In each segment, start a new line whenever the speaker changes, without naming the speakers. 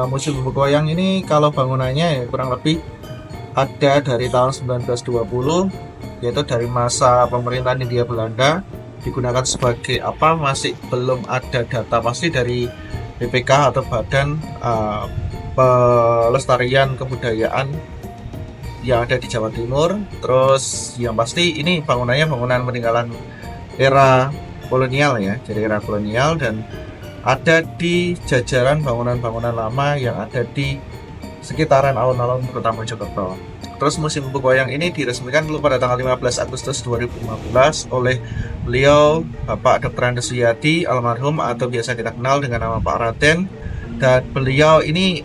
Museum Buku Wayang ini kalau bangunannya ya kurang lebih ada dari tahun 1920, yaitu dari masa pemerintahan Hindia Belanda, digunakan sebagai apa, masih belum ada data pasti dari BPK atau Badan Pelestarian Kebudayaan yang ada di Jawa Timur. Terus yang pasti ini bangunannya bangunan peninggalan era kolonial ya, jadi era kolonial, dan ada di jajaran bangunan-bangunan lama yang ada di sekitaran alun-alun Kota Mojokerto. Terus Museum Buku Wayang ini diresmikan dulu pada tanggal 15 Agustus 2015 oleh beliau Bapak Dr. Andes Suyadi almarhum, atau biasa kita kenal dengan nama Pak Raden. Dan beliau ini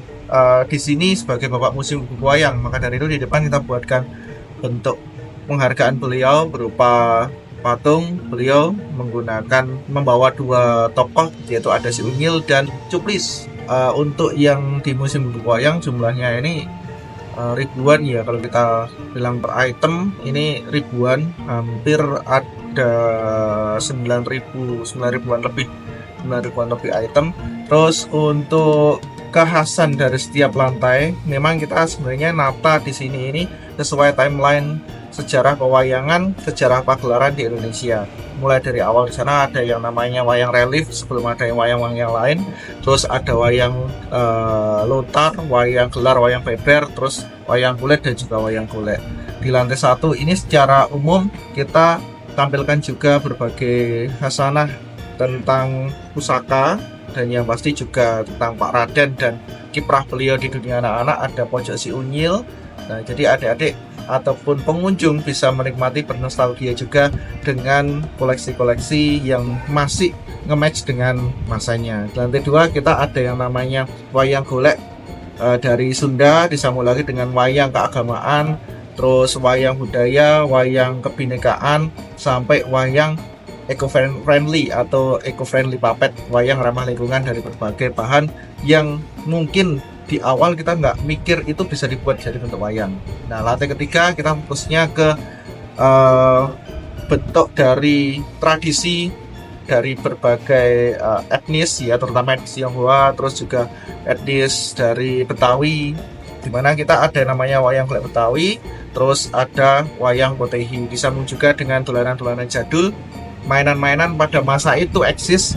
di sini sebagai Bapak Museum Buku Wayang, maka dari itu di depan kita buatkan bentuk penghargaan beliau berupa patung beliau membawa dua tokoh, yaitu ada si Unyil dan Cuplis. Untuk yang di Museum Buku Wayang jumlahnya ini ribuan ya, kalau kita bilang per item ini ribuan, hampir ada 9.000-an lebih item. Terus untuk kekhasan dari setiap lantai, memang kita sebenarnya nata di sini ini sesuai timeline sejarah pewayangan, sejarah pagelaran di Indonesia. Mulai dari awal di sana ada yang namanya wayang relief sebelum ada yang wayang-wayang yang lain. Terus ada wayang lontar, wayang gelar, wayang beber, terus wayang kulit dan juga wayang golek. Di lantai satu ini secara umum kita tampilkan juga berbagai khasanah tentang pusaka, dan yang pasti juga tentang Pak Raden dan kiprah beliau di dunia anak-anak. Ada pojok si Unyil. Nah, jadi adik-adik ataupun pengunjung bisa menikmati bernostalgia juga dengan koleksi-koleksi yang masih nge-match dengan masanya. Di lantai 2 kita ada yang namanya wayang golek dari Sunda, disambung lagi dengan wayang keagamaan, terus wayang budaya, wayang kebinekaan, sampai wayang eco-friendly atau eco-friendly puppet, wayang ramah lingkungan dari berbagai bahan yang mungkin di awal kita nggak mikir itu bisa dibuat jadi bentuk wayang. Nah, lantai ketiga kita fokusnya ke bentuk dari tradisi dari berbagai etnis ya, terutama etnis Tionghoa, terus juga etnis dari Betawi, dimana kita ada namanya wayang golek Betawi, terus ada wayang potehi, disambung juga dengan dolanan-dolanan jadul, mainan-mainan pada masa itu eksis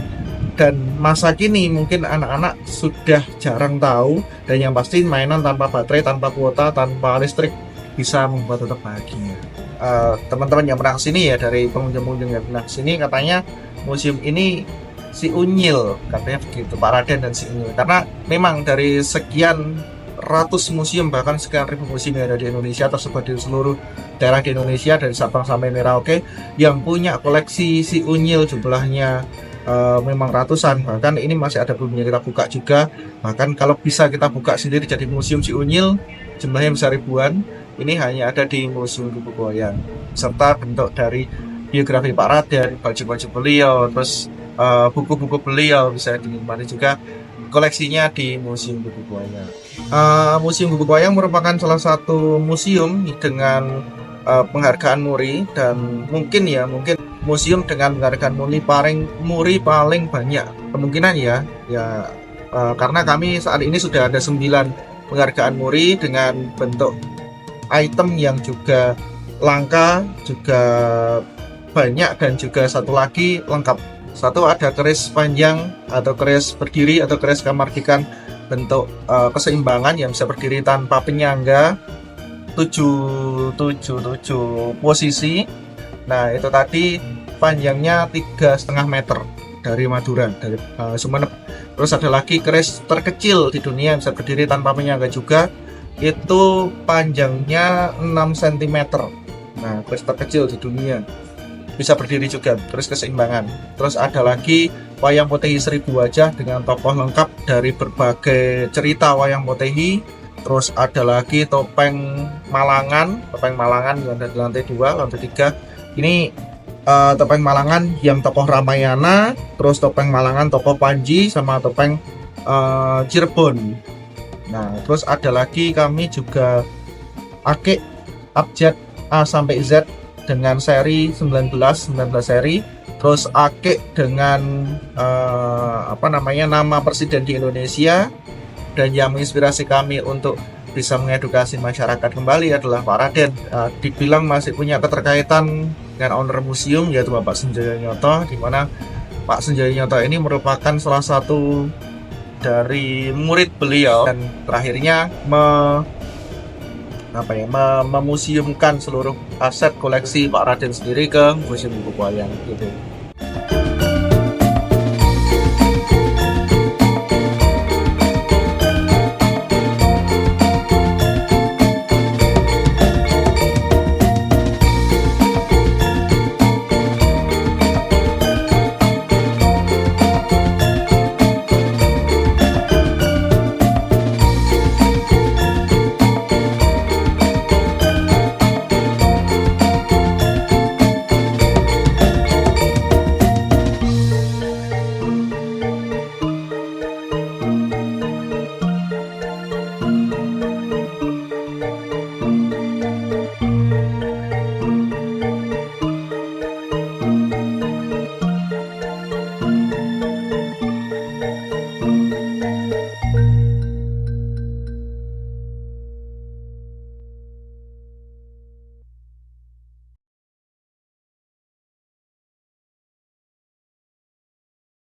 dan masa kini mungkin anak-anak sudah jarang tahu. Dan yang pasti mainan tanpa baterai, tanpa kuota, tanpa listrik bisa membuat tetap bahagia. Teman-teman yang pernah kesini ya, dari pengunjung-pengunjung yang pernah kesini, katanya museum ini si Unyil, katanya begitu, Pak Raden dan si Unyil. Karena memang dari sekian ratus museum, bahkan sekian ribu museum yang ada di Indonesia, tersebar di seluruh daerah di Indonesia dari Sabang sampai Merauke, yang punya koleksi si Unyil jumlahnya memang ratusan. Bahkan ini masih ada belum kita buka juga. Bahkan kalau bisa kita buka sendiri jadi museum si Unyil, jumlahnya bisa ribuan. Ini hanya ada di Museum Buku Wayang, serta bentuk dari biografi Pak Raden, baju-baju beliau, terus buku-buku beliau bisa dinikmati juga koleksinya di Museum Buku Wayang. Museum Buku Wayang merupakan salah satu museum dengan penghargaan MURI, dan mungkin museum dengan penghargaan MURI paling banyak kemungkinan ya, karena kami saat ini sudah ada 9 penghargaan MURI dengan bentuk item yang juga langka, juga banyak, dan juga satu lagi lengkap. Satu ada keris panjang atau keris berdiri atau keris kamardikan bentuk keseimbangan yang bisa berdiri tanpa penyangga, 7 posisi. Nah, itu tadi panjangnya 3,5 meter dari Madura, dari Sumeneb. Terus ada lagi keris terkecil di dunia yang bisa berdiri tanpa penyangga juga, itu panjangnya 6 cm. Nah, keris terkecil di dunia bisa berdiri juga, keris keseimbangan. Terus ada lagi wayang potehi 1000 wajah dengan tokoh lengkap dari berbagai cerita wayang potehi. Terus ada lagi topeng Malangan yang ada di lantai 2, lantai 3. Ini topeng Malangan yang tokoh Ramayana, terus topeng Malangan tokoh Panji, sama topeng Cirebon. Nah, terus ada lagi kami juga akik abjad A sampai Z dengan seri 19 seri. Terus akik dengan nama presiden di Indonesia. dan yang menginspirasi kami untuk bisa mengedukasi masyarakat kembali adalah Pak Raden. Dibilang masih punya keterkaitan dengan owner museum, yaitu Bapak Sunjoyo Nyoto, di mana Pak Sunjoyo Nyoto ini merupakan salah satu dari murid beliau, dan terakhirnya memuseumkan seluruh aset koleksi Pak Raden sendiri ke Museum Buku Wayang gitu.